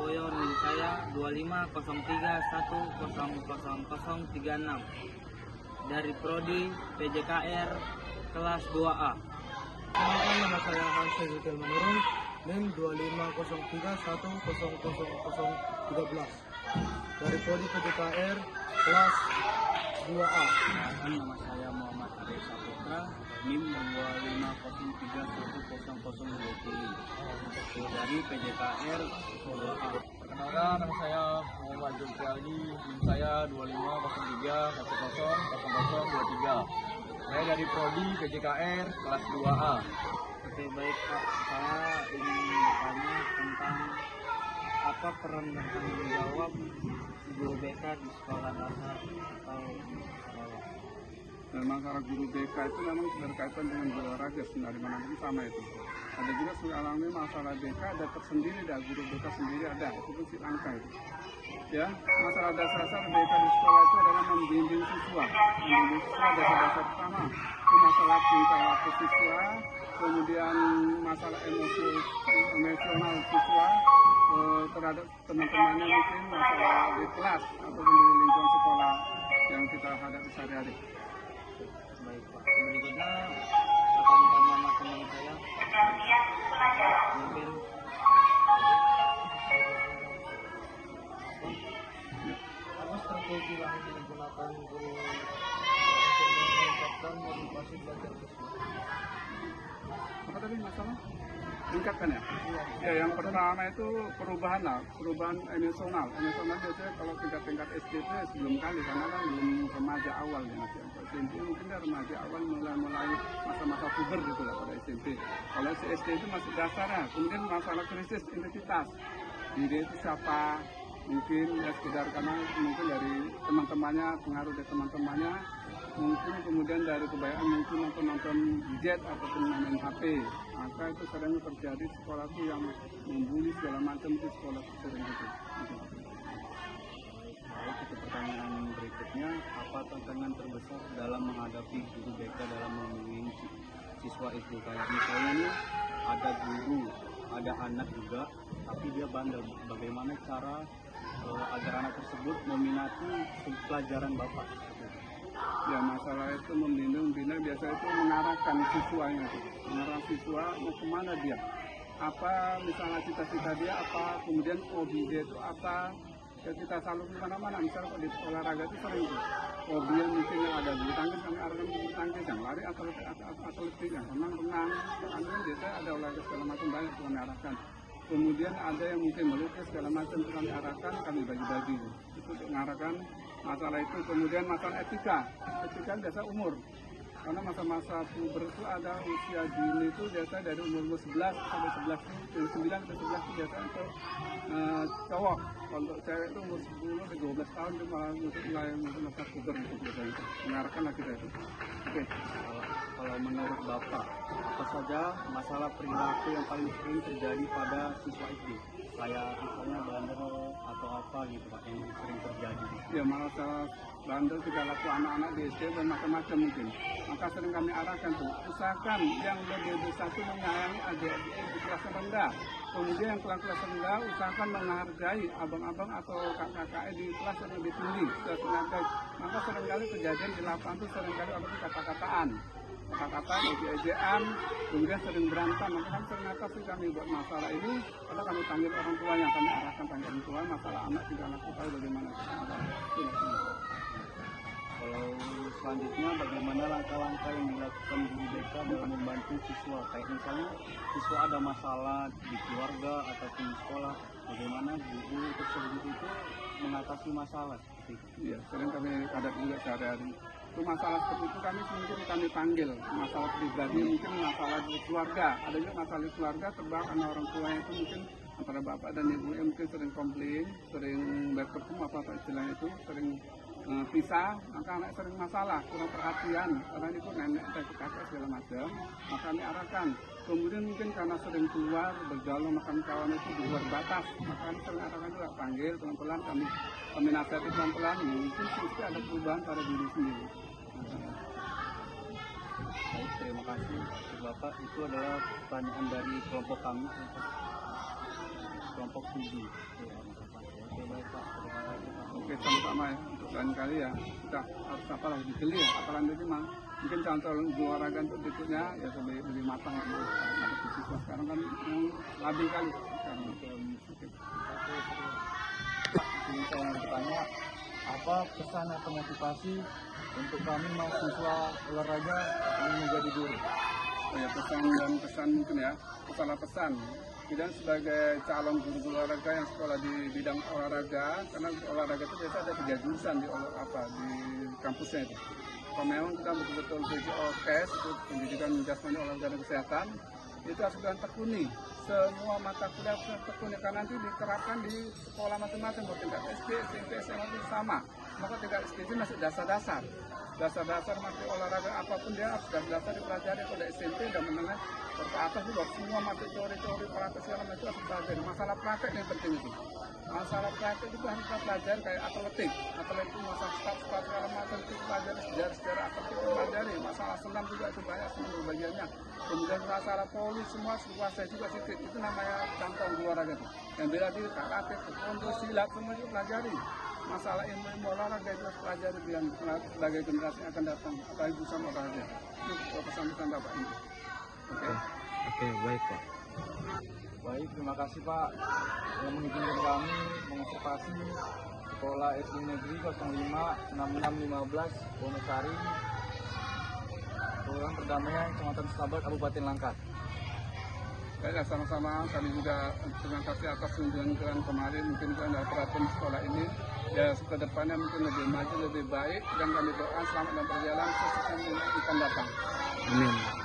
Surabaya, NIM saya 2503100036 dari Prodi PJKR kelas 2A. Perkenalkan, nama saya Hansel Zutel Manurung, NIM 2503100013 dari Prodi PJKR kelas 2A. Nama saya Muhammad Arif Saputra, NIM 2503100020 dari PJKR 2A. Perkenalkan, nama saya Muhammad Zulfiali, NIM saya 2503100023. Saya dari Prodi PJKR kelas 2A. Oke, baik Pak, saya ingin bertanya tentang apa peran dan tanggung jawab guru BK di sekolah dasar atau sekolah. Memang para guru BK itu memang berkaitan dengan olahraga, dari mana pun sama itu. Ada juga mengalami masalah BK, ada tersendiri, ada guru BK sendiri ada, itu pun si angka itu. Ya, masalah dasar BK di sekolah itu adalah membimbing siswa. Membimbing siswa dasar-dasar pertama itu masalah tingkah laku siswa, kemudian masalah emosional siswa terhadap teman-temannya, mungkin masalah di kelas ataupun di lingkungan sekolah yang kita hadapi sehari-hari. Baik Pak, berikutnya akan ditanya teman saya. Mungkin Apa strategi yang digunakan guru untuk meningkatkan motivasi belajar siswa? Apa tadi masalah? Tingkatkan ya? Ya, yang pertama itu perubahan emosional. Emosional biasanya kalau tingkat SD itu sebelum kali, karena kan belum remaja awal ya masih. SMP mungkin dari remaja awal mulai masa-masa puber gitu lah pada SMP. Kalau SD itu masih dasarnya, kemudian masalah krisis identitas. Diri itu siapa? Mungkin ya sekedar karena mungkin dari teman-temannya, pengaruh dari teman-temannya, mungkin kemudian dari kebanyakan mungkin nonton gadget ataupun main HP. Maka itu sering terjadi sekolah itu yang membuli segala macam di sekolah itu sering gitu. baik, itu pertanyaan berikutnya, apa tantangan terbesar dalam menghadapi guru BK dalam membimbing siswa itu? Kayak misalnya nih, ada guru, ada anak juga, tapi dia bandel. Bagaimana cara agar anak tersebut meminati pelajaran Bapak? Ya, masalah itu membina biasa itu mengarahkan siswanya, mengarahkan siswa mau kemana dia, apa misalnya cita-cita dia apa, kemudian hobi dia itu apa. Ya, kita selalu kemana-mana, misalnya kalau di olahraga itu sering itu hobi yang mungkin yang ada bulu tangkis, kami arahkan bulu tangkis, yang lari atletik, yang renang, kan biasanya ada olahraga segala macam banyak kami arahkan. Kemudian ada yang mungkin melukis segala macam kami arahkan, kami bagi-bagi itu untuk mengarahkan masalah itu. Kemudian masalah etika biasa umur, karena masa-masa puber itu ada usia dini itu biasa dari umur 11 sampai 11 9 sampai 11 itu biasa untuk cowok. Kalau untuk cewek itu umur 10 sampai 12 tahun itu malah mulai masa puber itu biasanya itu. Mengarahkan lah kita itu. Oke. Kalau menurut Bapak, apa saja masalah perilaku yang paling sering terjadi pada siswa SD? Kayak misalnya bandel atau apa gitu Pak, yang sering terjadi? Ya, masalah bandel tingkah laku anak-anak di SD dan macam-macam mungkin. Maka sering kami arahkan tuh, usahakan yang lebih besar itu menyayangi adik-adik di kelas rendah. Kemudian yang kelas rendah usahakan menghargai abang-abang atau kakak-kakak di kelas yang lebih tinggi. Maka seringkali kejadian di lapangan itu seringkali ada kata-kataan, ejek-ejekan, kemudian sering berantem. Maka kan ternyata sih kami buat masalah ini, karena kami panggil orang tuanya, kami arahkan panggil orang tua, masalah anak tinggal laku tahu bagaimana. Kalau selanjutnya, bagaimana langkah-langkah yang dilakukan guru BK dalam membantu siswa? Kayak misalnya siswa ada masalah di keluarga ataupun di sekolah, bagaimana guru tersebut itu mengatasi masalah seperti itu? Iya, sering kami hadapi juga sehari-hari. Itu masalah seperti itu mungkin kami panggil masalah pribadi, mungkin masalah di keluarga. Ada juga masalah di keluarga terbang karena orang tuanya itu mungkin antara bapak dan ibu yang mungkin sering komplain, sering bertemu apa istilahnya itu, sering pisah, maka anak sering masalah, kurang perhatian, karena itu nenek dan kakak segala macam, maka kami arahkan. Kemudian mungkin karena sering keluar, bergaul makan kawan itu di luar batas, maka kami sering arahkan juga, panggil pelan-pelan, kami nasihati pelan-pelan, mungkin pasti ada perubahan pada diri sendiri. Baik, terima kasih Bapak. Itu adalah pertanyaan dari kelompok kami. kelompok 7. Oke baik Pak, terima kasih Pak. Oke, sama-sama ya. Untuk lain kali ya kita harus apa lebih jeli ya. Apalagi nanti mah mungkin contoh olahraga untuk berikutnya ya lebih matang gitu. Ada siswa sekarang kan yang labil kali sekarang. Oke. Pak, ini saya yang bertanya, apa pesan atau motivasi untuk kami mahasiswa olahraga yang menjadi guru? Oh ya, pesan dan pesan mungkin ya. Masalah pesan. Kita sebagai calon guru olahraga yang sekolah di bidang olahraga, karena olahraga itu biasa ada 3 jurusan di kampusnya itu. Kalau memang kita betul-betul PJOKes, itu pendidikan jasmani olahraga dan kesehatan, itu harus kita tekuni. Semua mata kuliah harus tekuni, karena nanti diterapkan di sekolah masing-masing, mau tingkat SD, SMP, SMA itu sama. Maka tingkat SD itu masih dasar-dasar. Dasar-dasar masih olahraga apapun dia harus dasar dipelajari pada SMP dan menengah ke atas juga semua masih teori-teori praktek segala macam itu harus dipelajari. Masalah praktek yang penting itu. Masalah praktek itu harus kita pelajari kayak atletik masalah start segala macam itu pelajari, sejarah atletik itu pelajari. Masalah senam juga itu banyak semua bagiannya. Kemudian masalah poli semua dikuasai juga sedikit. Itu namanya contoh olahraga itu. Yang bela diri, karate, taekwondo, silat semua itu pelajari. Masalah ilmu olahraga itu harus pelajari yang sebagai generasi yang akan datang. Apalagi bersama olahraga. Itu pesan-pesan Bapak ini. Oke, baik Pak. Baik, terima kasih Pak yang mengizinkan kami mengobservasi Sekolah SD Negeri 056615 Wonosari, Kelurahan Perdamaian, Kecamatan Setabat, Kabupaten Langkat. Baiklah, sama-sama kami juga terima kasih atas kunjungan kemarin. Mungkin ada peraturan sekolah ini ya ke depannya mungkin lebih maju, lebih baik, dan kami doa selamat dan berjalan sukses yang akan datang. Amin.